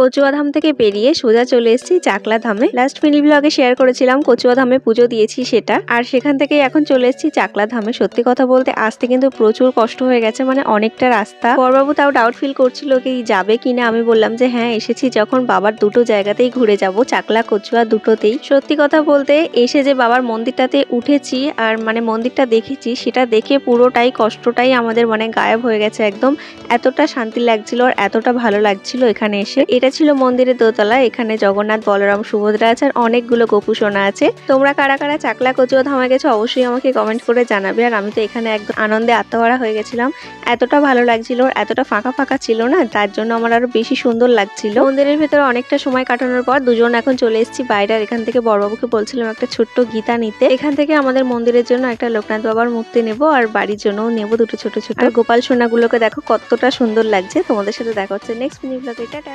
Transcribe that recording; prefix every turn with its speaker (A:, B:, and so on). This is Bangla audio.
A: কচুয়া ধাম থেকে বেরিয়ে সোজা চলে এসেছি চাকলা ধামে। লাস্ট মিনি ব্লগে শেয়ার করেছিলাম কচুয়া ধামে পুজো দিয়েছি সেটা, আর সেখান থেকে এখন চলে এসেছি চাকলা ধামে। সত্যি কথা বলতে আসতে কিন্তু প্রচুর কষ্ট হয়ে গেছে, মানে অনেকটা রাস্তা। বড়বাবু তাও ডাউট ফিল করছিল কি যাবে কিনা। আমি বললাম যে হ্যাঁ এসেছি যখন বাবার দুটো জায়গাতেই ঘুরে যাব, চাকলা কচুয়া দুটোতেই। সত্যি কথা বলতে এসে যে বাবার মন্দিরটাতে উঠেছি আর মানে মন্দিরটা দেখেছি, সেটা দেখে পুরোটাই কষ্টটাই আমাদের মানে গায়েব হয়ে গেছে একদম। এতটা শান্তি লাগছিল আর এতটা ভালো লাগছিল এখানে এসে। এটা ছিল মন্দিরের দোতলা, এখানে জগন্নাথ, বলরাম, সুভদ্রা আছে আর অনেকগুলো গোপুসোনা আছে। তোমরা কারা কারা চাকলা কচুয়া ধামে গেছো অবশ্যই আমাকে কমেন্ট করে জানাবে। আর আমি তো এখানে একদম আনন্দে আত্মহারা হয়ে গেছিলাম, এতটা ভালো লাগছিল, এতটা ফাঁকা ফাঁকা ছিল না, তার জন্য আমার আরো বেশি সুন্দর লাগছিল। মন্দিরের ভেতরে অনেকটা সময় কাটানোর পর দুজন এখন চলে এসেছি বাইরে। আর এখান থেকে বড়বাবুকে বলছিলাম একটা ছোট্ট গীতা নিতে। এখান থেকে আমাদের মন্দিরের জন্য একটা লোকনাথ বাবার মূর্তি নেব আর বাড়ির জন্যও নেব দুটো ছোট ছোট। আর গোপাল সোনাগুলোকে দেখো কতটা সুন্দর লাগছে। তোমাদের সাথে দেখা হচ্ছে নেক্সট মিনি ব্লগে। টাটা।